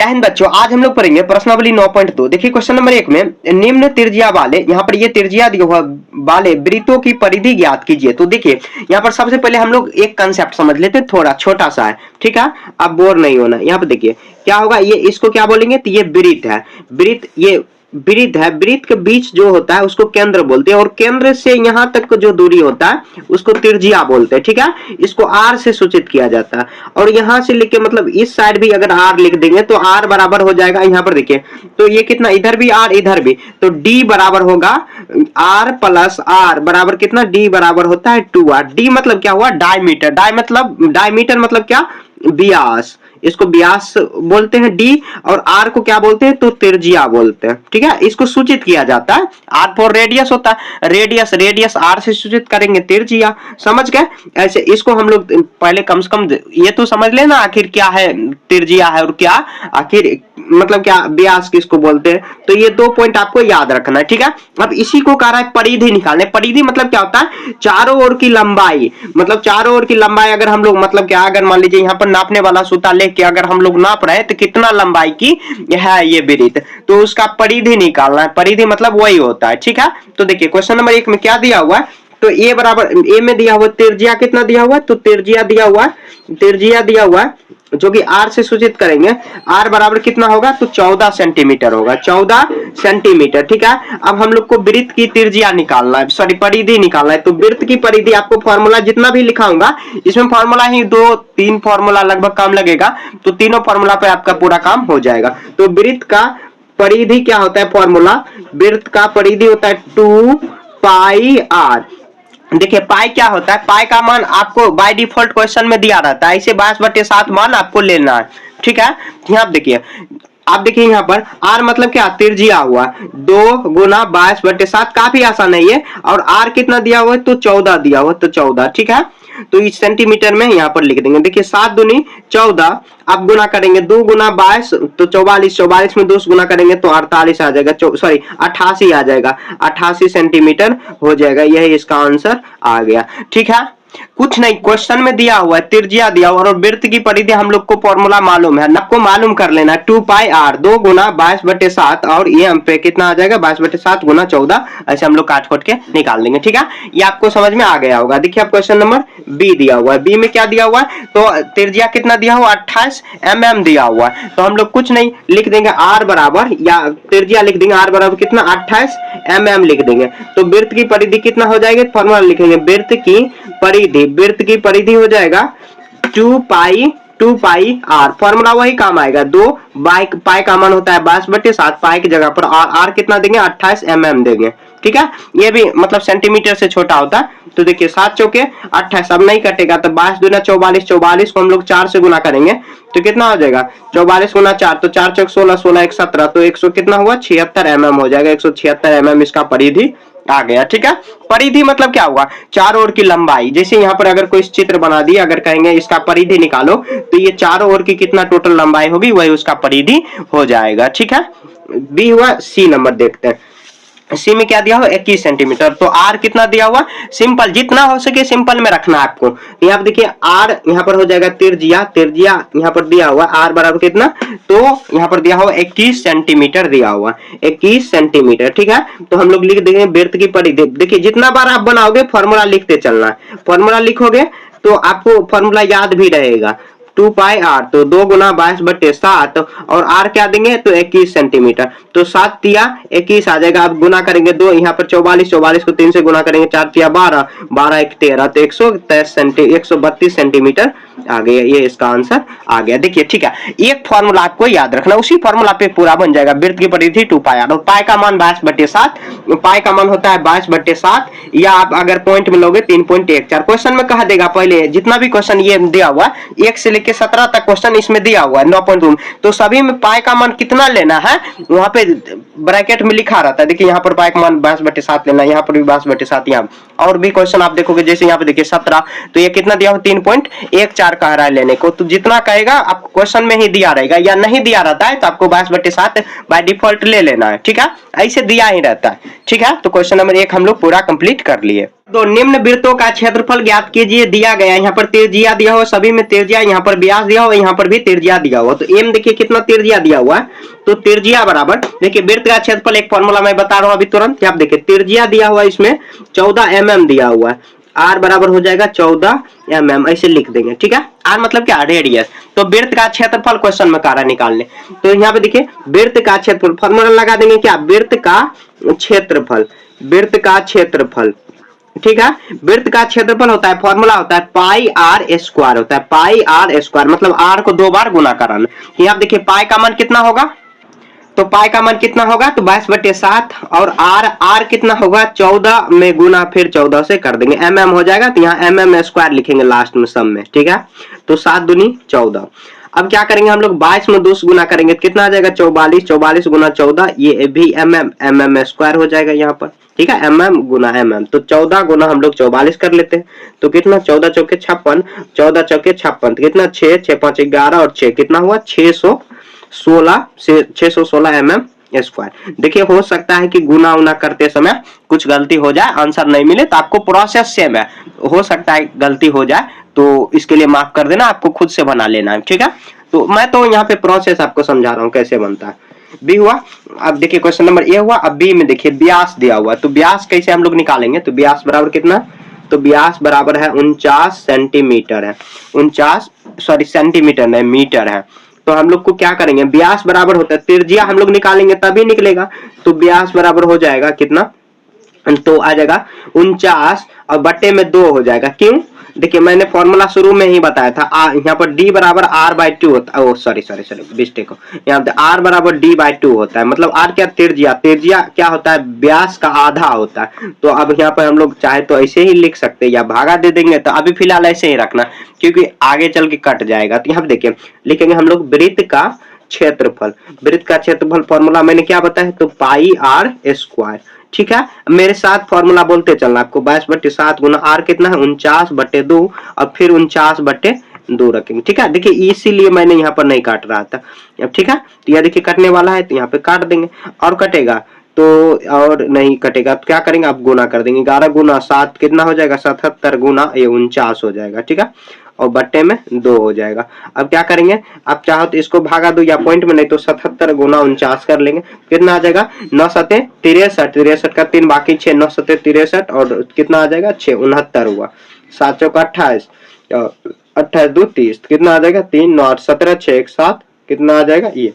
जय हिंद बच्चों, आज हम लोग पढ़ेंगे प्रश्नावली 9.2। देखिए क्वेश्चन नंबर 1 में निम्न त्रिज्या वाले, यहाँ पर ये त्रिज्या दिया हुआ वाले वृत्तों की परिधि ज्ञात कीजिए। तो देखिए यहाँ पर सबसे पहले हम लोग एक कंसेप्ट समझ लेते हैं, थोड़ा छोटा सा है, ठीक है, अब बोर नहीं होना। यहाँ पर देखिए क्या होगा, ये इसको क्या बोलेंगे, तो ये वृत्त है, वृत्त, ये वृत्त है, वृत्त के बीच जो होता है उसको केंद्र बोलते हैं, और केंद्र से यहां तक का जो दूरी होता है उसको त्रिज्या बोलते हैं, ठीक है। इसको आर से सूचित किया जाता है, और यहां से लिख के मतलब इस साइड भी अगर आर लिख देंगे तो आर बराबर हो जाएगा, यहाँ पर देखिए तो ये कितना, इधर भी आर इधर भी, तो डी बराबर होगा आर प्लस आर बराबर कितना, डी बराबर होता है 2r। डी मतलब क्या हुआ, डायमीटर, डायमीटर मतलब क्या, व्यास, इसको व्यास बोलते हैं डी, और आर को क्या बोलते हैं, तो त्रिज्या बोलते हैं, ठीक है। इसको सूचित किया जाता है, आर फॉर रेडियस होता है, रेडियस आर से सूचित करेंगे त्रिज्या, समझ गए। ऐसे इसको हम लोग पहले कम से कम ये तो समझ लेना आखिर क्या है त्रिज्या है और क्या आखिर मतलब क्या व्यास किसको बोलते हैं, तो ये 2 पॉइंट आपको याद रखना है, ठीक है। अब इसी को कह रहा है परिधि निकालने। परिधि मतलब क्या होता है, चारों ओर की लंबाई, मतलब चारों ओर की लंबाई अगर हम लोग मतलब क्या, अगर मान लीजिए यहाँ पर नापने वाला सूता लेके अगर हम लोग नाप रहे हैं तो कितना लंबाई की है ये वृत्त, तो उसका परिधि निकालना है। परिधि मतलब वही होता है, ठीक है। तो देखिए क्वेश्चन नंबर 1 में क्या दिया हुआ है, तो ए बराबर, ए में दिया हुआ त्रिज्या कितना दिया हुआ है, तो त्रिज्या दिया हुआ है जो कि आर से सूचित करेंगे, आर बराबर कितना होगा, तो 14 सेंटीमीटर होगा, 14 सेंटीमीटर, ठीक है। अब हम लोग को वृत्त की त्रिज्या निकालना है, सॉरी परिधि निकालना है। तो वृत्त की परिधि आपको फॉर्मूला जितना भी लिखाऊंगा इसमें फॉर्मूला ही 2-3 फॉर्मूला लगभग काम लगेगा, तो तीनों फॉर्मूला पे आपका पूरा काम हो जाएगा। तो वृत्त का परिधि क्या होता है, फॉर्मूला, वृत्त का परिधि होता है 2 पाई आर। देखिए पाई क्या होता है, पाई का मान आपको बाय डिफॉल्ट क्वेश्चन में दिया रहता है, इसे 22/7 मान आपको लेना है, ठीक है। यहाँ देखिए आप देखिए यहाँ पर r मतलब क्या, त्रिज्या हुआ 2 गुना 22/7, काफी आसान है ये, और r कितना दिया हुआ है, तो 14 दिया हुआ, तो 14, ठीक है। तो इस सेंटीमीटर में यहाँ पर लिख देंगे। देखिए 7 दूनी 14, आप गुना करेंगे 2 गुना 22 तो 44, 44 में 2 गुना करेंगे तो 48 आ जाएगा, सॉरी 88 आ जाएगा, 88 सेंटीमीटर हो जाएगा। यही इसका आंसर आ गया, ठीक है। कुछ नहीं, क्वेश्चन में दिया हुआ है त्रिज्या दिया हुआ और वृत्त की परिधि हम लोग को फॉर्मूला मालूम है, आपको मालूम कर लेना 2 पाई आर, 2 गुना 22/7, और ये हम पे कितना आ जाएगा 22/7 गुना 14, ऐसे हम लोग काट खोट के निकाल देंगे, ठीक है। ये आपको समझ में आ गया होगा। देखिए अब क्वेश्चन नंबर बी दिया हुआ है, बी में क्या दिया हुआ है, तो त्रिज्या कितना दिया हुआ 28 mm दिया हुआ है, तो हम लोग कुछ नहीं लिख देंगे आर बराबर, या त्रिज्या लिख देंगे आर बराबर कितना 28 mm लिख देंगे। तो वृत्त की परिधि कितना हो जाएगी, फॉर्मूला लिखेंगे, वृत्त की परिधि हो जाएगा 2 पाई आर, फॉर्मूला वही काम आएगा, 2 पाई का मान होता है 22/7, पाई की जगह पर आर कितना देंगे 28 mm देंगे, ठीक है। ये भी मतलब सेंटीमीटर से छोटा होता है। तो देखिए 7 चौके 28, अब नहीं कटेगा, तो 22 दूना 44, 44 को हम लोग 4 से गुना करेंगे तो कितना हो जाएगा 44 गुना 4, तो 4 चौक 16, 16 1 17, तो 100 कितना हुआ 76 mm हो जाएगा, 176 mm इसका परिधि आ गया, ठीक है। परिधि मतलब क्या हुआ, चारों ओर की लंबाई। जैसे यहाँ पर अगर कोई चित्र बना दिया, अगर कहेंगे इसका परिधि निकालो, तो ये चारों ओर की कितना टोटल लंबाई होगी वही उसका परिधि हो जाएगा, ठीक है। बी हुआ, सी नंबर देखते हैं। सी में क्या दिया हुआ 21 सेंटीमीटर, तो आर कितना दिया हुआ, सिंपल जितना हो सके सिंपल में रखना है आपको। यहाँ पर देखिए आर यहाँ पर हो जाएगा त्रिज्या यहाँ पर दिया हुआ आर बराबर कितना, तो यहाँ पर दिया हुआ 21 सेंटीमीटर दिया हुआ 21 सेंटीमीटर, ठीक है। तो हम लोग लिख देंगे वृत्त की परिधि। देखिए जितना बार आप बनाओगे फॉर्मूला लिखते चलना है, फॉर्मूला लिखोगे तो आपको फॉर्मूला याद भी रहेगा। 2 पाई आर, तो 2 गुना 22/7, और आर क्या देंगे, तो 21 सेंटीमीटर, तो 7 तिया 21 आ जाएगा। अब गुना करेंगे 2, यहाँ पर 44 को 3 से गुना करेंगे, 4 तिया 12, 12 1 13, तो 132 सेंटीमीटर आ गया, ये इसका आंसर आ गया। देखिए ठीक है, एक फॉर्मूला आपको याद रखना, उसी फॉर्मूला पे पूरा बन जाएगा। वृत्त की परिधि 2 पाई आर, और पाई का मान 22/7, पाई का मान होता है 22/7, या आप अगर पॉइंट में लोगे 3.14। क्वेश्चन में कहा देगा, पहले जितना भी क्वेश्चन ये दिया हुआ 1 से लेके 17 तक क्वेश्चन इसमें दिया हुआ है 9.2, तो सभी में पाई का मान कितना लेना है वहां पे ब्रैकेट में लिखा रहता है। देखिए यहाँ पर पाई का मान 22/7 लेना, यहाँ पर भी 22/7, यहाँ और भी क्वेश्चन आप देखोगे, जैसे यहाँ पे देखिए 17, तो ये कितना दिया हो 3.14 कह रहा है लेने को, तो जितना कहेगा आपको क्वेश्चन में ही दिया रहेगा, या नहीं दिया रहता है तो आपको 22/7 बाय डिफॉल्ट ले लेना है, ठीक है, ऐसे दिया ही रहता है, ठीक है। तो क्वेश्चन नंबर 1 हम लोग पूरा कंप्लीट कर लिए। तो निम्न वृत्तों का क्षेत्रफल ज्ञात कीजिए, दिया गया, यहाँ पर त्रिज्या दिया हो, सभी में त्रिज्या, यहाँ पर व्यास दिया हो, यहाँ पर भी त्रिज्या दिया हुआ, तो एम देखिए कितना त्रिज्या दिया हुआ है, तो त्रिज्या बराबर देखिए वृत्त का क्षेत्रफल, एक फॉर्मूला मैं बता रहा हूं अभी तुरंत, आप देखिए त्रिज्या दिया हुआ इसमें 14 mm दिया हुआ है, आर बराबर हो जाएगा 14 mm, ऐसे लिख देंगे, ठीक है। आर मतलब क्या, रेडियस। तो वृत्त का क्षेत्रफल क्वेश्चन में कह रहा है निकालने, तो यहाँ पे देखिए वृत्त का क्षेत्रफल फॉर्मूला लगा देंगे, क्या, वृत्त का क्षेत्रफल, वृत्त का क्षेत्रफल, ठीक है। वृत्त का क्षेत्रफल होता है, फॉर्मूला होता है पाई आर स्क्वायर, होता है पाई आर स्क्वायर, मतलब आर को 2 बार गुना कराना। यहाँ देखिए पाई का मान कितना होगा, तो पाई का मान कितना होगा, तो 22/7, और आर कितना होगा 14 में गुना फिर 14 से कर देंगे, mm हो जाएगा, तो यहाँ mm स्क्वायर लिखेंगे लास्ट में सम में, ठीक है। तो 7 दूनी 14। अब क्या करेंगे हम लोग, 22 में 2 गुना करेंगे, कितना आ जाएगा 44, 44 गुना 14, ये भी mm स्क्वायर हो जाएगा यहाँ पर, ठीक है, mm गुना mm, तो 14 गुना हम लोग 44 कर लेते हैं, तो कितना 14 चौके 56, 14 चौके 56, कितना 6, 6 5 11 और 6 कितना हुआ 616 से 616 mm स्क्वायर। देखिए हो सकता है कि गुना उना करते समय कुछ गलती हो जाए, आंसर नहीं मिले, तो आपको प्रोसेस सेम है, हो सकता है गलती हो जाए, तो इसके लिए माफ कर देना, आपको खुद से बना लेना है, ठीक है। तो मैं तो यहाँ पे प्रोसेस आपको समझा रहा हूँ कैसे बनता है। बी हुआ, अब देखिए क्वेश्चन नंबर ए हुआ, अब बी में देखिए व्यास दिया हुआ, तो व्यास कैसे हम लोग निकालेंगे, तो व्यास बराबर कितना, तो व्यास बराबर है 49 सेंटीमीटर है, 49 सॉरी सेंटीमीटर नहीं मीटर है, तो हम लोग को क्या करेंगे, व्यास बराबर होता है त्रिज्या हम लोग निकालेंगे तभी निकलेगा, तो व्यास बराबर हो जाएगा कितना, तो आ जाएगा 49 और बट्टे में 2 हो जाएगा, क्यों, देखिए मैंने फॉर्मूला शुरू में ही बताया था, यहाँ पर d बराबर r/2 होता है, सॉरी मिस्टेक हो, यहाँ पे r बराबर d/2 होता है, मतलब r क्या, त्रिज्या, त्रिज्या क्या होता है, व्यास का आधा होता है, तो अब यहाँ पर हम लोग चाहे तो ऐसे ही लिख सकते हैं या भागा दे देंगे, तो अभी फिलहाल ऐसे ही रखना क्योंकि आगे चल के कट जाएगा। तो यहाँ पे देखिए लिखेंगे हम लोग वृत्त का क्षेत्रफल, वृत्त का क्षेत्रफल फॉर्मूला मैंने क्या बताया, तो पाई आर स्क्वायर, ठीक है। मेरे साथ फॉर्मूला बोलते चलना आपको, 22/7 गुना आर कितना है 49/2 और फिर 49/2 रखेंगे, ठीक है। देखिए इसीलिए मैंने यहाँ पर नहीं काट रहा था, ठीक है, तो यह देखिए कटने वाला है तो यहाँ पे काट देंगे, और कटेगा तो और नहीं कटेगा तो क्या करेंगे, आप गुना कर देंगे, 11 गुना 7 कितना हो जाएगा 77 गुना ये 49 हो जाएगा, ठीक है, और बट्टे में 2 हो जाएगा। अब क्या करेंगे, आप चाहो तो इसको भागा दो या पॉइंट में, नहीं तो 77 गुना 49 कर लेंगे, कितना आ जाएगा 9 7 63, 63 का 3 बाकी 6, 9 7 63 और कितना आ जाएगा 6 69 हुआ, 7 चौक 28, 28 2 30, कितना आ जाएगा 3 9 8 17 6 1 7, कितना आ जाएगा ये,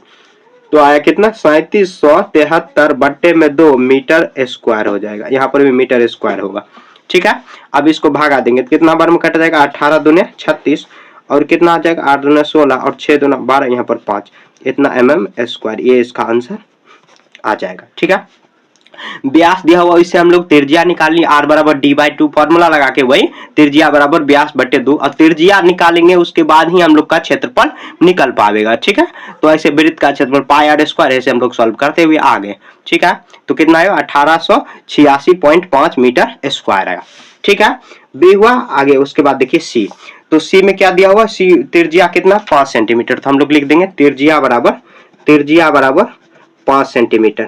तो आया कितना 3773 बट्टे में 2 मीटर स्क्वायर हो जाएगा, यहाँ पर भी मीटर स्क्वायर होगा, ठीक है। अब इसको भागा देंगे तो कितना बार में कट जाएगा, 18 दूने 36 और कितना आ जाएगा 8 दूने 16 और 6 दूना 12, यहाँ पर 5, इतना mm स्क्वायर, ये इसका आंसर आ जाएगा, ठीक है। व्यास दिया हुआ, इससे हम लोग त्रिज्या निकालनी, r बराबर d/2 फॉर्मूला लगा के वही त्रिज्या बराबर व्यास बटे 2, और त्रिज्या निकालेंगे उसके बाद ही हम लोग का क्षेत्रफल निकल पाएगा, ठीक है। तो ऐसे वृत्त का क्षेत्रफल पाई आर स्क्वायर ऐसे हम लोग सॉल्व करते हुए आ गए, ठीक है। तो कितना आया 1886.5 मीटर स्क्वायर आया, ठीक है। बी हुआ, आगे उसके बाद देखिए सी, तो सी में क्या दिया हुआ, सी त्रिज्या कितना 5 सेंटीमीटर, तो हम लोग लिख देंगे त्रिज्या बराबर 5 सेंटीमीटर,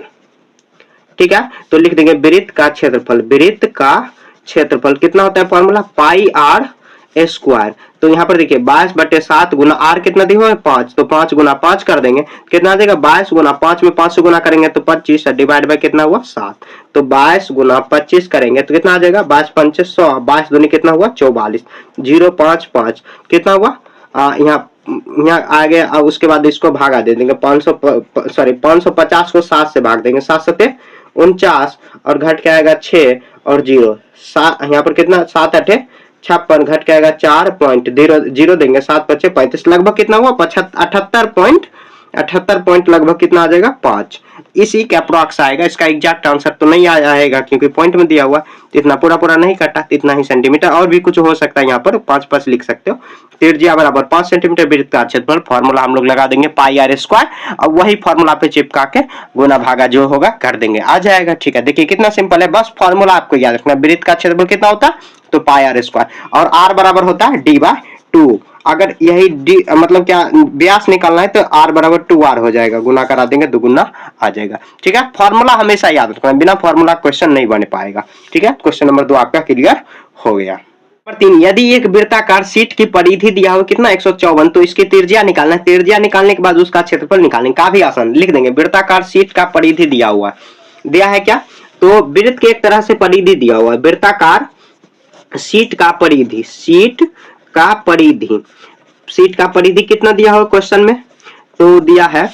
ठीक है। तो लिख देंगे वृत्त का क्षेत्रफल, वृत्त का क्षेत्रफल कितना होता है फॉर्मूला पाई आर स्क्वायर, तो यहाँ पर देखिए 22/7 गुना आर कितना दिया हुआ है 5, तो 5 गुना 5 कर देंगे, कितना आ जाएगा 22 गुना 5 में 5 से गुना करेंगे तो 25 डिवाइड बाय कितना हुआ 7, तो 22 गुना 25 करेंगे तो कितना आ जाएगा 22 5 100, 22 दूनी कितना हुआ 44, 055 कितना हुआ यहाँ आगे, अब उसके बाद इसको भागा दे देंगे 550 को 7 से भाग देंगे, 7 7 49 और घट के आएगा 6 और 0, यहाँ पर कितना 7 8 56 घट के आएगा 4.0 देंगे, 7 5 35, लगभग कितना हुआ 78 78 पॉइंट लगभग कितना आ जाएगा 5, इसी के अप्रॉक्स आएगा। इसका एग्जैक्ट आंसर तो नहीं आएगा क्योंकि पॉइंट में दिया हुआ, इतना पूरा पूरा नहीं कटा, इतना ही सेंटीमीटर, और भी कुछ हो सकता है। यहाँ पर 5 लिख सकते हो। त्रिज्या बराबर 5 सेंटीमीटर, वृत्त का क्षेत्रफल, फॉर्मूला हम लोग लगा देंगे पाई आर स्क्वायर, और वही फॉर्मूला पे चिपका के गुना भागा जो होगा कर देंगे, आ जाएगा। ठीक है, देखिए कितना सिंपल है, बस फॉर्मूला आपको याद रखना। वृत्त का क्षेत्रफल कितना होता है तो पाई आर स्क्वायर, और आर बराबर होता है डी बाय 2। अगर यही डी मतलब क्या व्यास निकालना है तो आर बराबर 2r हो जाएगा, गुना करा देंगे दुगुना आ जाएगा। ठीक है, फॉर्मूला हमेशा याद रखना, बिना फॉर्मूला क्वेश्चन नहीं बन पाएगा। ठीक है, क्वेश्चन नंबर 2 आपका क्लियर हो गया। नंबर 3, यदि एक वृत्ताकार शीट की परिधि दिया हो कितना 154, तो इसकी त्रिज्या निकालना है। त्रिज्या निकालने के बाद उसका क्षेत्रफल निकालेंगे, काफी आसान, लिख देंगे वृत्ताकार शीट का परिधि दिया हुआ दिया है क्या, तो वृत्त के एक तरह से परिधि दिया हुआ है, वृत्ताकार शीट का परिधि, शीट का परिधि, शीट का परिधि कितना दिया हो क्वेश्चन में, तो दिया है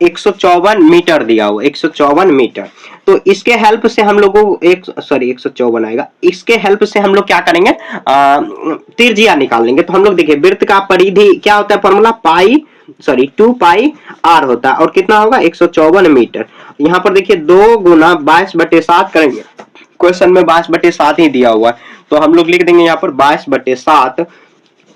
154 मीटर दिया हो, 154 मीटर। तो इसके हेल्प से हम लोगों को 154 आएगा, इसके हेल्प से हम लोग क्या करेंगे, त्रिज्या निकाल लेंगे। तो हम लोग देखिए वृत्त का परिधि क्या होता है, फॉर्मूला 2 पाई आर होता है, और कितना होगा 154 मीटर। यहाँ पर देखिए 2 गुना 22/7 करेंगे, क्वेश्चन में 22/7 ही दिया हुआ है, तो हम लोग लिख देंगे यहाँ पर 22/7,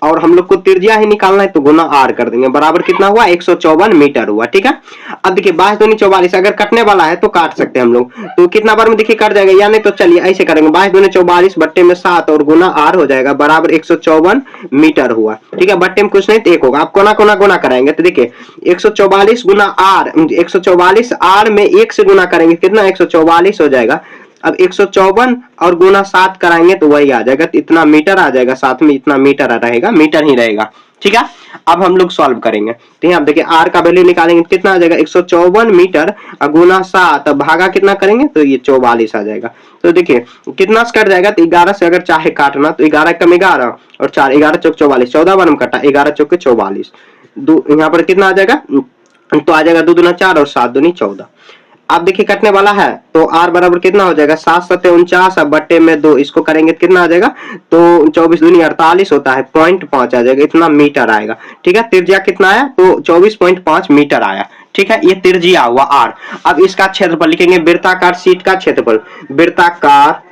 और हम लोग को त्रिज्या ही निकालना है तो गुना आर कर देंगे, बराबर कितना हुआ 154 मीटर हुआ। ठीक है, अब देखिए 22 दूनी 44, अगर कटने वाला है तो काट सकते हैं हम लोग, तो कितना बार में देखिए कट जाएगा, या नहीं तो चलिए ऐसे करेंगे 22 दूनी 44 बट्टे में 7 और गुना आर हो जाएगा, बराबर 154 मीटर हुआ। ठीक है, बट्टे में कुछ नहीं तो 1 होगा, आप कोना कोना गुना कराएंगे तो देखिए 144 गुना आर, 144 आर में 1 से गुना करेंगे कितना 144 हो जाएगा। अब 154 और गुना 7 कराएंगे तो वही आ जाएगा, तो इतना मीटर आ जाएगा, साथ में इतना मीटर रहेगा, मीटर ही रहेगा। ठीक है, अब हम लोग सॉल्व करेंगे, तो यहाँ देखिए आर का वैल्यू निकालेंगे कितना आ जाएगा 154 मीटर गुना 7, भागा कितना करेंगे तो ये 44 आ जाएगा। तो देखिए कितना से कट जाएगा, तो 11 से अगर चाहे काटना तो 11 कम 11 और 4, 11 चौक 44, 14 बार में कटा, 11 चौक 44, यहाँ पर कितना आ जाएगा, तो आ जाएगा 2 दूना 4 और 7 दूनी 14। आप देखिए कटने वाला है तो आर बराबर कितना हो जाएगा 7 7 49, अब बट्टे में 2, इसको करेंगे तो कितना आ जाएगा, तो 24 दूनी 48 होता है, 0.5 आ जाएगा, इतना मीटर आएगा। ठीक है, त्रिज्या कितना आया तो 24.5 मीटर आया। ठीक है, ये त्रिज्या हुआ आर। अब इसका क्षेत्रफल लिखेंगे, वृत्ताकार शीट का क्षेत्रफल, वृत्ताकार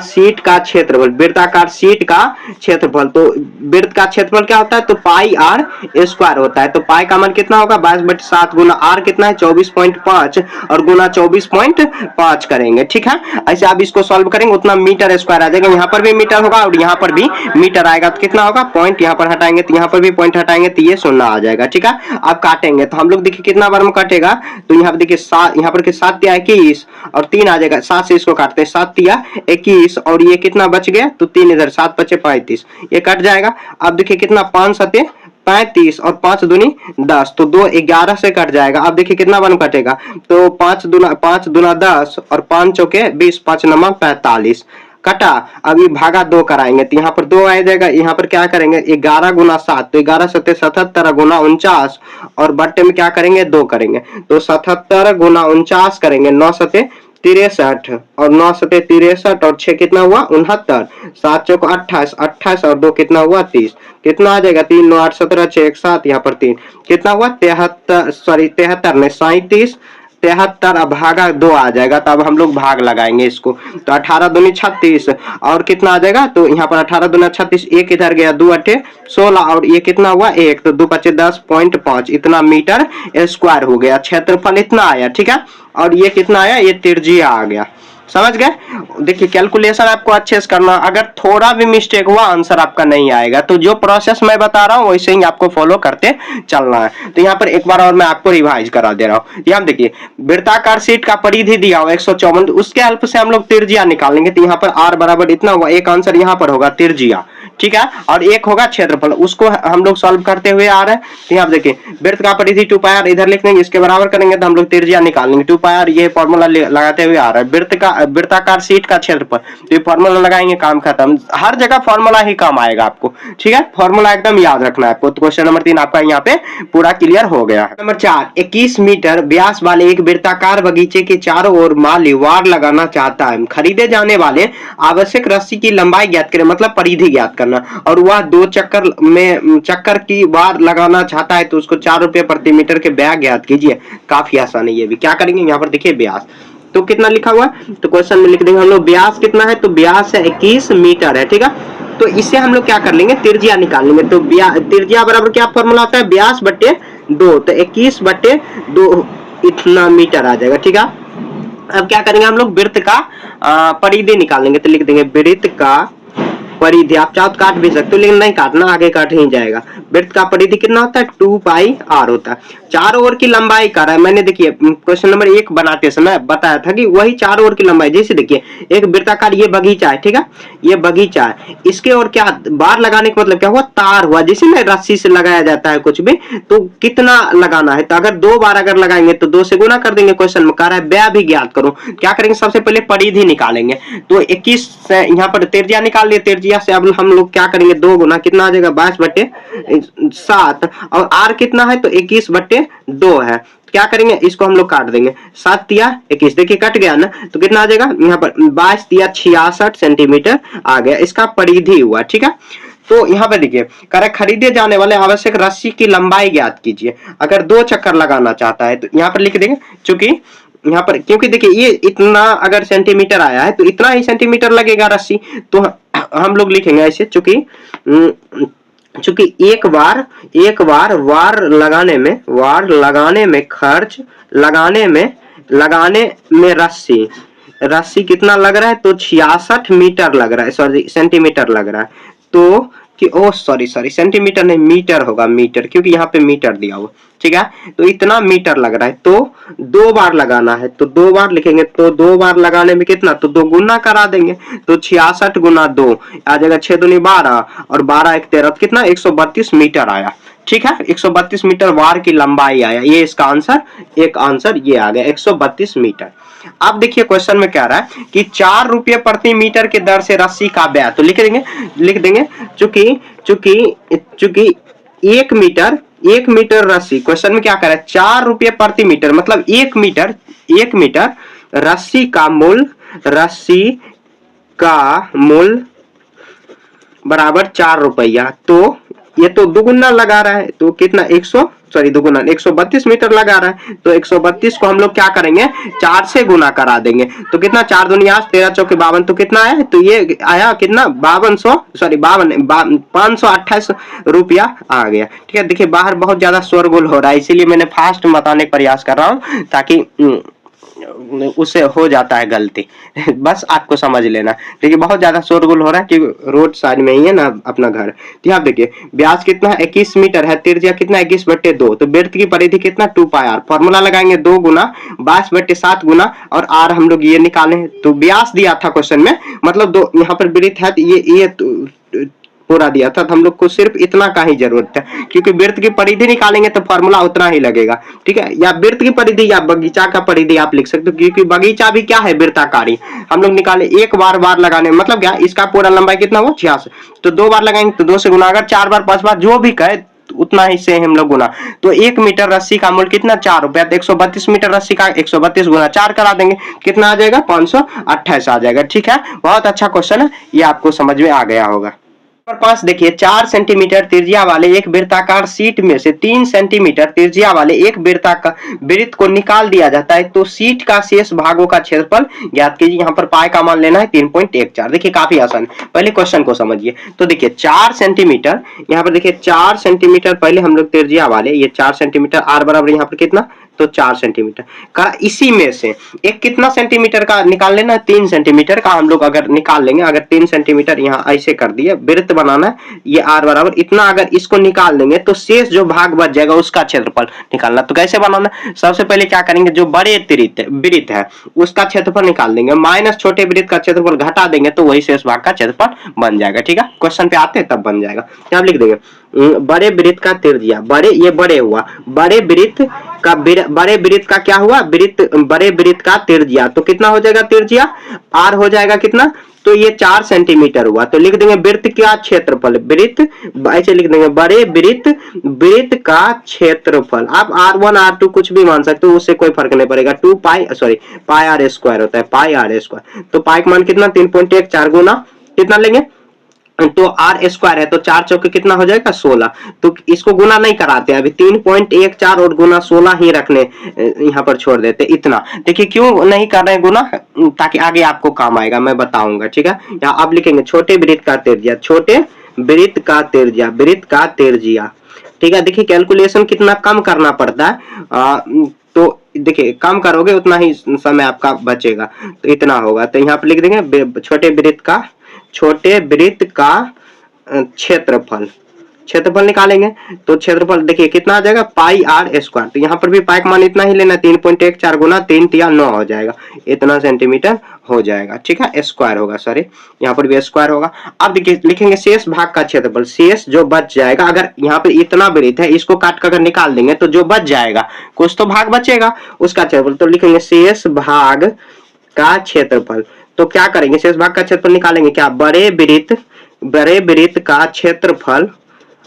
शीट का क्षेत्रफल, वृत्ताकार शीट का क्षेत्रफल, तो वृत्त का क्षेत्रफल क्या होता है तो पाई आर स्क्वायर होता है। तो पाई का मान कितना होगा 22/7 गुना आर कितना है 24.5 और गुना 24.5 करेंगे। ठीक है, ऐसे आप इसको सॉल्व करेंगे उतना मीटर स्क्वायर आ जाएगा, यहाँ पर भी मीटर होगा और यहाँ पर भी मीटर आएगा, तो कितना होगा, पॉइंट यहाँ पर हटाएंगे तो यहाँ पर भी पॉइंट हटाएंगे तो ये 0 आ जाएगा। ठीक है, आप काटेंगे तो हम लोग देखिए कितना बार में कटेगा, तो यहाँ पर देखिए 7, यहाँ पर 7 या 21 और 3 आ जाएगा, 7 से इसको काटते हैं, 7 या 21 और ये कितना बच गया, तो 3 इधर, 7 बचे 35, ये कट जाएगा। अब देखिए कितना 5 7 35 और 5 दूनी 10, तो 2 11 से कट जाएगा। अब देखिए कितना बन कटेगा, तो 5 दूना 10 और 5 चौके 20, 5 9 45 कटा। अब ये भागा 2 कराएंगे तो यहाँ पर 2 आ जाएगा, यहाँ पर क्या करेंगे 11 गुना 7, तो 11 7 77 गुना 49 और बट्टे में क्या करेंगे 2 करेंगे, तो 77 गुना 49 करेंगे, 9 7 63 और 9 7 63 और 6 कितना हुआ 69, 7 चौक 28, 28 और 2 कितना हुआ 30, कितना आ जाएगा 3 9 8 17 6 1 7, यहाँ पर 3 कितना हुआ 73 में 37, 73 अब भागा 2 आ जाएगा, तो अब हम लोग भाग लगाएंगे इसको, तो 18 दूनी 36 और कितना आ जाएगा, तो यहाँ पर 18 दूना 36, 1 इधर गया 2 8 16 और ये कितना हुआ 1, तो 2 5 10.5, इतना मीटर स्क्वायर हो गया, क्षेत्रफल इतना आया। ठीक है, और ये कितना आया, ये त्रिज्या आ गया, समझ गए। देखिए कैलकुलेशन आपको अच्छे से करना, अगर थोड़ा भी मिस्टेक हुआ आंसर आपका नहीं आएगा, तो जो प्रोसेस मैं बता रहा हूँ वैसे ही आपको फॉलो करते चलना है। तो यहाँ पर एक बार और मैं आपको रिवाइज करा दे रहा हूँ, यहाँ देखिए वृत्ताकार शीट का परिधि दिया हुआ 154, उसके हेल्प से हम लोग त्रिज्या निकालेंगे, तो यहाँ पर आर बराबर इतना हुआ, एक आंसर यहाँ पर होगा त्रिज्या। ठीक है, और एक होगा क्षेत्रफल, उसको हम लोग सॉल्व करते हुए आ रहे हैं। तो यहाँ देखिए वृत्त का परिधि 2 पाई आर इधर लिख देंगे, इसके बराबर करेंगे तो हम लोग त्रिज्या निकालेंगे 2 पाई आर, ये फॉर्मूला लगाते हुए आ रहा है। वृत्ताकार शीट का क्षेत्रफल, तो ये फॉर्मूला लगाएंगे काम खत्म, हर जगह फॉर्मूला ही काम आएगा आपको। ठीक है, फॉर्मूला एकदम याद रखना है आपको। तो क्वेश्चन नंबर 3 आपका यहाँ पे पूरा क्लियर हो गया। नंबर 4, 21 मीटर व्यास वाले एक वृत्ताकार बगीचे के चारों ओर माली वार लगाना चाहता है, खरीदे जाने वाले आवश्यक रस्सी की लंबाई ज्ञात करें, मतलब परिधि ज्ञात करना। ना, और वह 2 चक्कर की बार लगाना चाहता है तो उसको 4 रुपये प्रति मीटर के ब्याज ज्ञात कीजिए। काफी आसान है ये भी। क्या करेंगे यहाँ पर देखिए ब्याज तो कितना लिखा हुआ है, तो क्वेश्चन में लिख देंगे हम लोग ब्याज कितना है, तो ब्याज है 21 मीटर है, ठीक है। तो इससे हम लोग क्या कर लेंगे, त्रिज्या निकाल लेंगे। तो त्रिज्या बराबर क्या फॉर्मूला होता है, ब्याज बटे 2, तो 21 बटे 2 इतना मीटर आ जाएगा, ठीक है। अब क्या करेंगे हम लोग, वृत्त का परिधि निकालेंगे। तो लिख देंगे वृत्त का परिधि, आप चाहो तो काट भी सकते हो लेकिन नहीं काटना, आगे काट ही जाएगा। वृत्त का परिधि कितना होता है, 2 पाई आर होता है। चारों ओर की लंबाई कर रहा है, मैंने देखिए क्वेश्चन नंबर 1 बनाते समय बताया था कि वही चारों ओर की लंबाई। जैसे देखिए एक वृत्ताकार ये बगीचा है, ठीक है, ये बगीचा है, इसके और क्या बार लगाने का मतलब क्या हुआ, तार हुआ। जैसे ना रस्सी से लगाया जाता है कुछ भी, तो कितना लगाना है, तो अगर 2 बार अगर लगाएंगे तो 2 से गुना कर देंगे। क्वेश्चन में कह रहा है व्यय भी ज्ञात करो। क्या करेंगे, सबसे पहले परिधि निकालेंगे। तो 21 से यहाँ पर त्रिज्या निकाल लिए, त्रिज्या से अब हम लोग क्या करेंगे, 2 गुना कितना आ जाएगा, 22 बटे 7, और आर कितना है, तो 21 बटे 2 है। क्या करेंगे, इसको हम लोग काट देंगे, 7 तिया 21, देखिए कट गया ना, तो कितना आ जाएगा यहाँ पर 22 तिया 66 सेंटीमीटर आ गया, इसका परिधि हुआ, ठीक है। तो यहाँ पे देखिए कह रहे खरीदे जाने वाले आवश्यक रस्सी की लंबाई ज्ञात कीजिए। अगर 2 चक्कर लगाना चाहता है तो यहाँ पर लिख देंगे, चूंकि यहाँ पर क्योंकि देखिए ये इतना अगर सेंटीमीटर आया है तो इतना ही सेंटीमीटर लगेगा रस्सी, तो हम लोग लिखेंगे ऐसे, चूंकि एक बार वार लगाने में खर्च लगाने में रस्सी कितना लग रहा है, तो 66 मीटर लग रहा है, सॉरी सेंटीमीटर लग रहा है। तो कि सॉरी सेंटीमीटर नहीं, मीटर होगा, मीटर, क्योंकि यहाँ पे मीटर दिया हुआ, ठीक है। तो इतना मीटर लग रहा है, तो 2 बार लगाना है, तो 2 बार लिखेंगे। तो 2 बार लगाने में कितना, तो 2 गुना करा देंगे, तो 66 गुना 2 आ जाएगा 6 दूनी 12 और 12 1 13, कितना 132 मीटर आया, ठीक है। 132 मीटर वार की लंबाई आया, ये इसका आंसर, एक आंसर ये आ गया 132 मीटर। अब देखिए क्वेश्चन में क्या रहा है कि 4 रुपये प्रति मीटर के दर से रस्सी का ब्याज, तो लिख देंगे चूंकि 1 मीटर रस्सी, क्वेश्चन में क्या कर रहा है, 4 रुपये प्रति मीटर, मतलब 1 मीटर रस्सी का मूल बराबर 4 रुपया। तो ये तो दुगुना लगा रहा है, तो कितना 132 मीटर लगा रहा है, तो 132 को हम लोग क्या करेंगे, 4 से गुना करा देंगे, तो कितना 4 दुनिया 13 चौके 52, तो कितना आया, तो ये आया कितना 528 रुपया आ गया, ठीक है। देखिए बाहर बहुत ज्यादा शोरगुल हो रहा है, इसीलिए मैंने फास्ट बताने का प्रयास कर रहा हूँ ताकि उससे हो जाता है गलती बस आपको समझ लेना। देखिए बहुत ज्यादा शोरगुल हो रहा है कि रोड साइड में ही है ना अपना घर। तो यहाँ देखिए व्यास कितना है, 21 मीटर है, त्रिज्या कितना 21 बटे 2, तो वृत्त की परिधि कितना 2 पाई आर, फॉर्मूला लगाएंगे 2 गुना 22 बटे 7 गुना और आर हम लोग ये निकाले। तो व्यास दिया था क्वेश्चन में, मतलब 2 यहाँ पर वृत्त है, ये पूरा दिया था, तो हम लोग को सिर्फ इतना का ही जरूरत है, क्योंकि वृत्त की परिधि निकालेंगे तो फॉर्मूला उतना ही लगेगा, ठीक है। या वृत्त की परिधि या बगीचा का परिधि आप लिख सकते हो, क्योंकि बगीचा भी क्या है, वृत्ताकारी। हम लोग निकाले एक बार लगाने मतलब क्या, इसका पूरा लंबाई कितना हुआ 66, तो 2 बार लगाएंगे तो 2 से गुना, अगर 4 बार 5 बार जो भी कहे उतना ही से हम लोग गुना। तो 1 मीटर रस्सी का मूल्य कितना 4 रुपया, तो 132 मीटर रस्सी का 132 गुना 4 करा देंगे, कितना आ जाएगा 528 आ जाएगा, ठीक है। बहुत अच्छा क्वेश्चन है, ये आपको समझ में आ गया होगा। नंबर 5 देखिए 4 सेंटीमीटर त्रिज्या वाले एक वृत्ताकार शीट में से 3 सेंटीमीटर त्रिज्या वाले एक वृत्त को निकाल दिया जाता है, तो शीट का शेष भागों का क्षेत्रफल ज्ञात कीजिए। यहाँ पर पाई का मान लेना है 3.14। देखिए काफी आसान, पहले क्वेश्चन को समझिए। तो देखिए 4 सेंटीमीटर, यहाँ पर देखिए 4 सेंटीमीटर पहले हम लोग त्रिज्या वाले, ये 4 सेंटीमीटर, आर बराबर यहाँ पर कितना, तो 4 सेंटीमीटर का, इसी में से एक कितना सेंटीमीटर का निकाल लेना है, 3 सेंटीमीटर का हम लोग अगर निकाल लेंगे, अगर 3 सेंटीमीटर यहाँ ऐसे कर दिए, वृत्त बनाना है, ये आर बराबर इतना, अगर इसको निकाल देंगे तो शेष जो भाग बच जाएगा उसका क्षेत्रफल निकालना। तो कैसे बनाना, सबसे पहले क्या करेंगे, जो बड़े वृत्त है उसका क्षेत्रफल निकाल देंगे, माइनस छोटे वृत्त का क्षेत्रफल घटा देंगे, तो वही शेष भाग का क्षेत्रफल बन जाएगा, ठीक है। क्वेश्चन पे आते हैं तब बन जाएगा। क्या लिख देंगे, बड़े वृत्त का त्रिज्या, बड़े हुआ, बड़े वृत्त का क्या हुआ, बड़े वृत्त का त्रिज्या, तो कितना हो जाएगा त्रिज्या, आर हो जाएगा कितना, तो ये 4 सेंटीमीटर हुआ। तो लिख देंगे वृत्त का क्षेत्रफल, ऐसे लिख देंगे बड़े वृत्त का क्षेत्रफल। आप R1 R2 कुछ भी मान सकते हो, उससे कोई फर्क नहीं पड़ेगा, पाई आर स्क्वायर होता है, पाई आर स्क्वायर। तो पाई का मान कितना 3.14 गुना कितना लेंगे तो आर स्क्वायर है, तो 4 चौके कितना हो जाएगा 16। तो इसको गुना नहीं कराते अभी, 3.14 और गुना 16 ही रखने यहाँ पर छोड़ देते इतना। देखिए क्यों नहीं कर रहे हैं गुना, ताकि आगे आपको काम आएगा, मैं बताऊंगा, ठीक है। यहाँ आप लिखेंगे छोटे वृत्त का त्रिज्या, छोटे वृत्त का त्रिज्या, वृत्त का त्रिज्या, ठीक है। देखिए कैलकुलेशन कितना कम करना पड़ता है, तो देखिए कम करोगे उतना ही समय आपका बचेगा, तो इतना होगा। तो यहाँ पर लिख देंगे छोटे वृत्त का क्षेत्रफल, क्षेत्रफल निकालेंगे तो क्षेत्रफल देखिए कितना आ जाएगा पाई आर स्क्वायर। तो यहाँ पर भी पाई का मान इतना ही लेना, 3.14 गुना 3 तिया 9 हो जाएगा, इतना सेंटीमीटर हो जाएगा, ठीक है। स्क्वायर होगा, सॉरी यहाँ पर भी स्क्वायर होगा। अब देखिए लिखेंगे शेष भाग का क्षेत्रफल, शेष जो बच जाएगा, अगर यहाँ पे इतना वृत्त है इसको काट कर अगर निकाल देंगे तो जो बच जाएगा, कुछ तो भाग बचेगा उसका क्षेत्रफल, तो लिखेंगे शेष भाग का क्षेत्रफल। तो क्या करेंगे, शेष भाग का क्षेत्रफल निकालेंगे, क्या बड़े वृत्त का क्षेत्रफल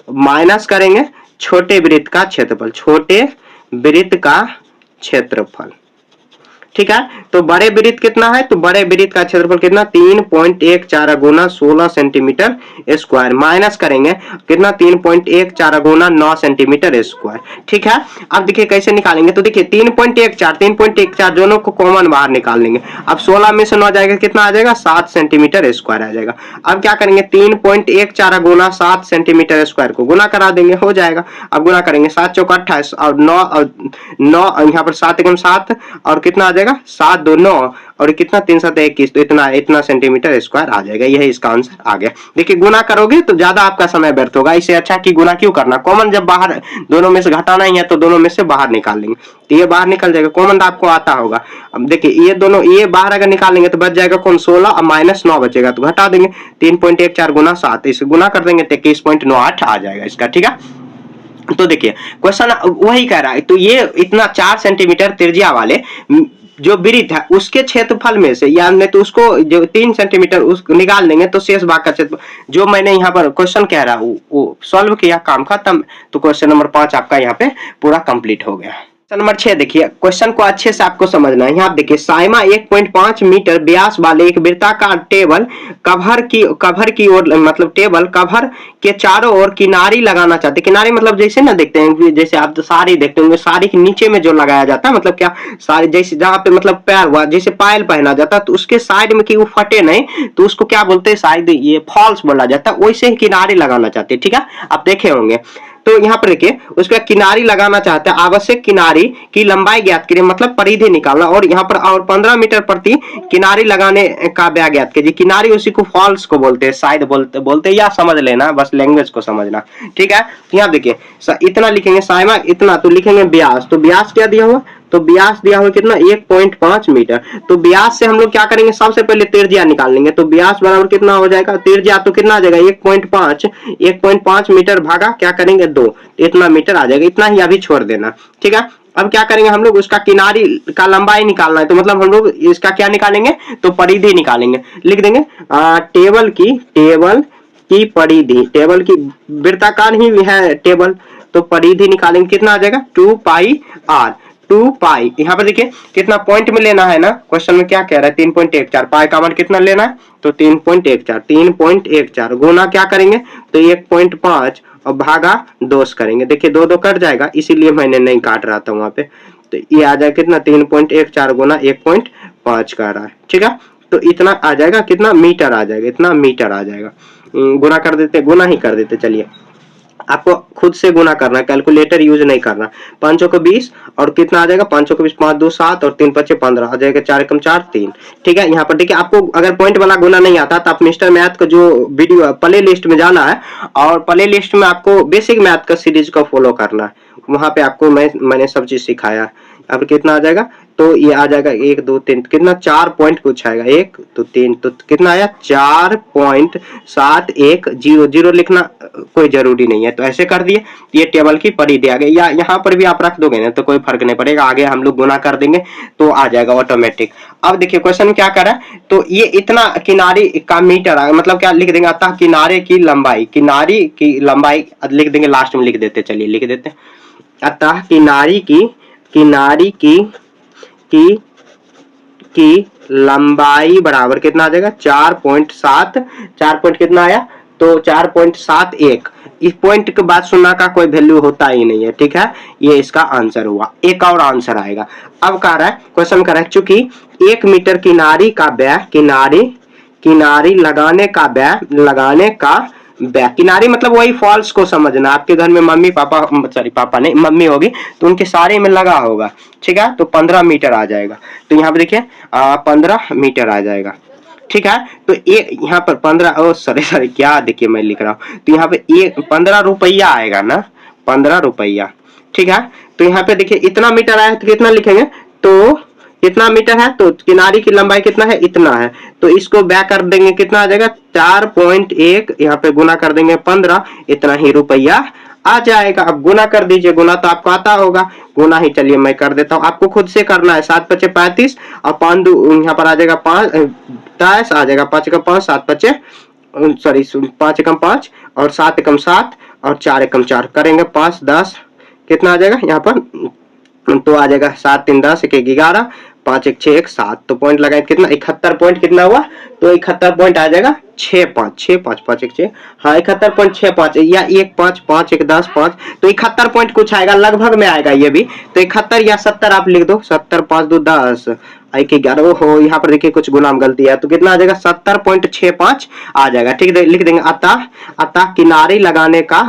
माइनस करेंगे छोटे वृत्त का क्षेत्रफल, छोटे वृत्त का क्षेत्रफल, ठीक है। तो बड़े वृत्त कितना है, तो बड़े वृत्त का क्षेत्रफल कितना 3.14 गुना 16 सेंटीमीटर स्क्वायर, माइनस करेंगे कितना 3.14 गुना 9 सेंटीमीटर स्क्वायर, ठीक है। अब देखिए कैसे निकालेंगे, तो देखिए 3.14 दोनों को कॉमन बाहर निकाल लेंगे। अब 16 में से 9 जाएगा कितना आ जाएगा 7 सेंटीमीटर स्क्वायर आ जाएगा। अब क्या करेंगे 3.14 गुना 7 सेंटीमीटर स्क्वायर को गुना करा देंगे, हो जाएगा। अब गुना करेंगे 7 चौक 28 और 9 यहाँ पर 7 एकम 7 और कितना आ जाएगा 7 2 9 और कितना 3 7 21, तो इतना सेंटीमीटर स्क्वायर आ जाएगा, यही इसका आंसर आ गया। देखिए गुना करोगे तो ज्यादा आपका समय व्यर्थ होगा, इससे अच्छा कि गुना क्यों करना, कॉमन जब बाहर दोनों में से घटाना ही है तो दोनों में से बाहर निकाल लेंगे, तो ये बाहर निकल जाएगा, कॉमन आपको आता होगा। अब देखिए ये दोनों ये बाहर अगर निकालेंगे तो बच जाएगा कौन 16 और माइनस 9 बचेगा, तो घटा देंगे 3.14 गुना 7, इसे गुना कर देंगे तो 21.98 आ जाएगा इसका, ठीक है। तो देखिए क्वेश्चन वही कह रहा है, तो ये इतना 4 सेंटीमीटर त्रिज्या वाले जो वृत्त है उसके क्षेत्रफल में से, या नहीं तो उसको जो 3 सेंटीमीटर उसको निकाल देंगे तो शेष भाग का क्षेत्रफल, जो मैंने यहाँ पर क्वेश्चन कह रहा हूँ वो सॉल्व किया, काम खत्म। तो क्वेश्चन नंबर 5 आपका यहाँ पे पूरा कंप्लीट हो गया। नंबर 6 देखिए, क्वेश्चन को अच्छे से आपको समझना है। यहाँ देखिए साइमा 1.5 मीटर व्यास वाले एक वृत्ताकार टेबल कवर की ओर, मतलब टेबल कवर के चारों ओर किनारी लगाना चाहते हैं। किनारी मतलब जैसे ना देखते हैं, जैसे आप तो साड़ी देखते होंगे, साड़ी के नीचे में जो लगाया जाता है, मतलब क्या साड़ी जैसे जहाँ पे मतलब पैर हुआ, जैसे पायल पहना जाता है तो उसके साइड में कि वो फटे नहीं तो उसको क्या बोलते हैं, शायद ये फॉल्स बोला जाता है, वैसे ही किनारी लगाना चाहते हैं, ठीक है। आप देखे होंगे, तो यहाँ पर देखिए उसका किनारी लगाना चाहते हैं, आवश्यक किनारी की लंबाई ज्ञात करिए, मतलब परिधि निकालना, और यहाँ पर और 15 मीटर प्रति किनारी लगाने का व्यास ज्ञात कीजिए। किनारी उसी को फॉल्स को बोलते हैं, शायद बोलते या समझ लेना, बस लैंग्वेज को समझना, ठीक है। यहाँ देखिए इतना लिखेंगे साइमा इतना, तो लिखेंगे व्यास, तो व्यास क्या दिया हुआ, तो व्यास दिया हुआ कितना 1.5 मीटर। तो व्यास से हम लोग क्या करेंगे, सबसे पहले त्रिज्या निकाल लेंगे, तो व्यास बराबर कितना हो जाएगा, त्रिज्या तो कितना आ जाएगा 1.5 मीटर भागा क्या करेंगे 2, इतना मीटर आ जाएगा, इतना ही अभी छोड़ देना, ठीक है। अब क्या करेंगे हम लोग, उसका किनारी का लंबाई निकालना है, तो मतलब हम लोग इसका क्या निकालेंगे, तो परिधि निकालेंगे, लिख देंगे टेबल की परिधि, टेबल की वृत्ताकार ही है टेबल, तो परिधि निकालेंगे, कितना आ जाएगा 2 पाई आर, 2 पाई। यहाँ पर देखिए कितना पॉइंट में लेना है ना, क्वेश्चन में क्या कह रहा है 3.14, पाई का मान कितना लेना है, तो 3.14 गुना क्या करेंगे, तो 1.5 और भागा 2 करेंगे। देखिए 2 2 कट जाएगा, इसीलिए मैंने नहीं काट रहा था वहां पे, तो ये आ जाएगा कितना 3.14 गुना 1.5 का रहा है, ठीक है। तो इतना आ जाएगा, कितना मीटर आ जाएगा, इतना मीटर आ जाएगा। गुना कर देते, गुना ही कर देते, चलिए आपको खुद से गुना करना है, कैलकुलेटर यूज नहीं करना। 5 को 20 और कितना आ जाएगा 5 को 20, 5 2 7 और 3 5 15 आ जाएगा, 4 एकम 4 3, ठीक है। यहाँ पर देखिए आपको अगर पॉइंट वाला गुना नहीं आता तो आप मिस्टर मैथ का जो वीडियो प्ले लिस्ट में जाना है, और प्ले लिस्ट में आपको बेसिक मैथ का सीरीज को फॉलो करना है, वहां पे आपको मैंने सब चीज सिखाया। अब कितना आ जाएगा, तो ये आ जाएगा 1 2 3, कितना 4 पॉइंट कुछ आएगा, 1 तो 3, तो कितना आया 4.710, जीरो लिखना कोई जरूरी नहीं है, तो ऐसे कर दिए, ये टेबल की परिधि आ गई, या यहाँ पर भी आप रख दोगे ना तो कोई फर्क नहीं पड़ेगा, आगे हम लोग गुना कर देंगे तो आ जाएगा ऑटोमेटिक। अब देखिए क्वेश्चन क्या कर रहा है, तो ये इतना किनारी का मीटर आ, मतलब क्या लिख देंगे, अतः किनारे की लंबाई, किनारी की लंबाई लिख देंगे, लास्ट में लिख देते, चलिए लिख देते, अतः किनारी की लंबाई बराबर कितना आ जाएगा 4.7, 4 पॉइंट कितना आया, तो 4.71। इस पॉइंट के बाद शून्य का कोई वैल्यू होता ही नहीं है, ठीक है। ये इसका आंसर हुआ। एक और आंसर आएगा। अब कह रहा है, क्वेश्चन कह रहा है चूंकि 1 मीटर किनारी का व्यय, किनारी लगाने का व्यय, किनारी मतलब वही फॉल्स को समझना। आपके घर में मम्मी पापा, सॉरी पापा नहीं मम्मी होगी, तो उनके सारे में लगा होगा, ठीक है। तो 15 मीटर आ जाएगा। तो यहाँ पे देखिए 15 मीटर आ जाएगा, ठीक है। तो एक यहाँ पर 15, सॉरी क्या देखिए मैं लिख रहा हूँ, तो यहाँ पे 15 रुपया आएगा ना, 15 रुपया, ठीक है। तो यहाँ पे देखिए इतना मीटर आया तो कितना लिखेंगे, तो कितना मीटर है, तो किनारी की लंबाई कितना है, इतना है। तो इसको बैक कर देंगे, कितना आ जाएगा 4.1, यहाँ पे गुना कर देंगे 15, इतना ही रुपया आ जाएगा। अब गुना कर दीजिए, गुना तो आपको आता होगा, गुना ही चलिए मैं कर देता हूँ, आपको खुद से करना है। 7 पचे 35 और 5 यहाँ पर आ जाएगा 5 10 आ जाएगा, 5 एकम 5, 7 पचे सॉरी 5 एकम 5 और 7 एकम 7 और 4 एकम 4 करेंगे 5 10, कितना आ जाएगा यहाँ पर, तो आ जाएगा 7 3 10 1 11 5 1 6 1 7। तो पॉइंट लगाए कितना 71 पॉइंट कितना हुआ, तो 71 पॉइंट आ जाएगा 6 5 5 1 6, हाँ 71.65 या 1 5 5 1 10 5, तो 71 पॉइंट कुछ आएगा, लगभग में आएगा ये भी। तो 71 या 70 आप लिख दो, 70 5 2 10 1 11, ओहो यहाँ पर देखिए कुछ गुना में गलती है, तो कितना आ जाएगा 70.65 आ जाएगा, ठीक है। लिख देंगे अतः किनारी लगाने का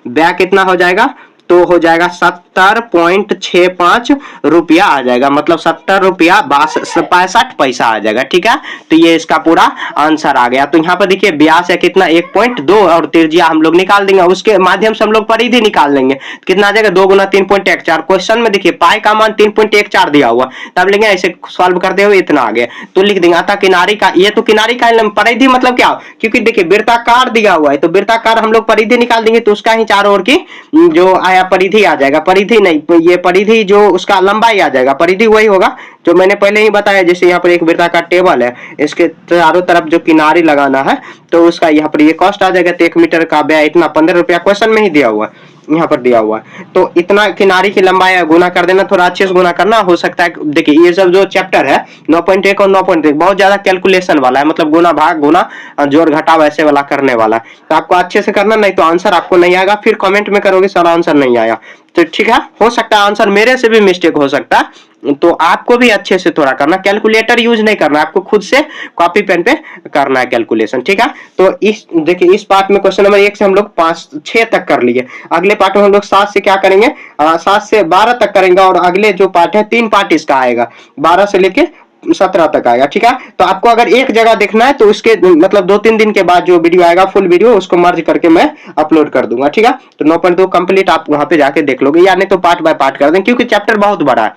व्यय कितना हो जाएगा, तो हो जाएगा 70.65 रुपया आ जाएगा, मतलब 70 रुपया 65 पैसा आ जाएगा, ठीक है। तो ये इसका पूरा आंसर आ गया। तो यहाँ पर देखिए व्यास है कितना 1.2 और त्रिज्या हम लोग निकाल देंगे, उसके माध्यम से हम लोग परिधि निकाल लेंगे, कितना आ जाएगा 2 गुना 3.14। क्वेश्चन में देखिए पाई का मान 3.14 दिया हुआ, तब लेंगे ऐसे सॉल्व करते हुए इतना आ गया, तो लिख देंगे अतः किनारी का, ये तो किनारी का परिधि मतलब क्या, क्योंकि देखिए वृत्ताकार दिया हुआ है, तो वृत्ताकार हम लोग परिधि निकाल देंगे, तो उसका ही चारों ओर की जो आया परिधि आ जाएगा, परिधि नहीं, ये परिधि जो उसका लंबाई आ जाएगा, परिधि वही होगा जो मैंने पहले ही बताया। जैसे यहाँ पर एक वृत्ताकार टेबल है, इसके चारों तरफ जो किनारी लगाना है, तो उसका यहाँ पर ये कॉस्ट आ जाएगा। तो 1 मीटर का व्यय इतना 15 रुपया क्वेश्चन में ही दिया हुआ है, यहाँ पर दिया हुआ है। तो इतना किनारी की लंबाई गुना कर देना, थोड़ा अच्छे से गुना करना, हो सकता है देखिए ये सब जो चैप्टर है 9.1 और 9.1 बहुत ज्यादा कैलकुलेशन वाला है, मतलब गुना भाग गुना जोड़ घटाव ऐसे वाला करने वाला है, तो आपको अच्छे से करना, नहीं तो आंसर आपको नहीं आएगा, फिर कमेंट में करोगे सर आंसर नहीं आया, तो ठीक है। हो सकता है आंसर मेरे से भी मिस्टेक हो सकता है, तो आपको भी अच्छे से थोड़ा करना, कैलकुलेटर यूज नहीं करना, आपको खुद से कॉपी पेन पे करना है कैलकुलेशन, ठीक है। तो इस देखिए इस पार्ट में क्वेश्चन नंबर 1 से हम लोग 5 6 तक कर लिए। अगले पार्ट में हम लोग 7 से क्या करेंगे, 7 से 12 तक करेंगे, और अगले जो पार्ट है 3 पार्ट इसका आएगा, 12 से लेके 17 तक आएगा, ठीक है। तो आपको अगर एक जगह देखना है तो उसके मतलब 2-3 दिन के बाद जो वीडियो आएगा फुल वीडियो, उसको मर्ज करके मैं अपलोड कर दूंगा, ठीक है। तो 9.2 कंप्लीट आप वहां पे जाके देख लोगे, या नहीं तो पार्ट बाय पार्ट कर दें, क्योंकि चैप्टर बहुत बड़ा है,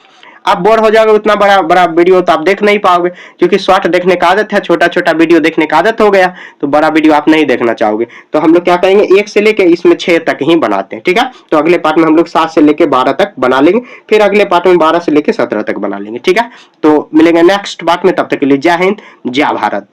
आप बोर हो जाओगे, उतना बड़ा बड़ा वीडियो तो आप देख नहीं पाओगे, क्योंकि शॉर्ट देखने का आदत है, छोटा छोटा वीडियो देखने का आदत हो गया, तो बड़ा वीडियो आप नहीं देखना चाहोगे। तो हम लोग क्या करेंगे 1 से लेके इसमें 6 तक ही बनाते हैं, ठीक है। तो अगले पार्ट में हम लोग 7 से लेके 12 तक बना लेंगे, फिर अगले पार्ट में 12 से लेके 17 तक बना लेंगे, ठीक है। तो मिलेंगे नेक्स्ट पार्ट में, तब तक के लिए जय हिंद जय भारत।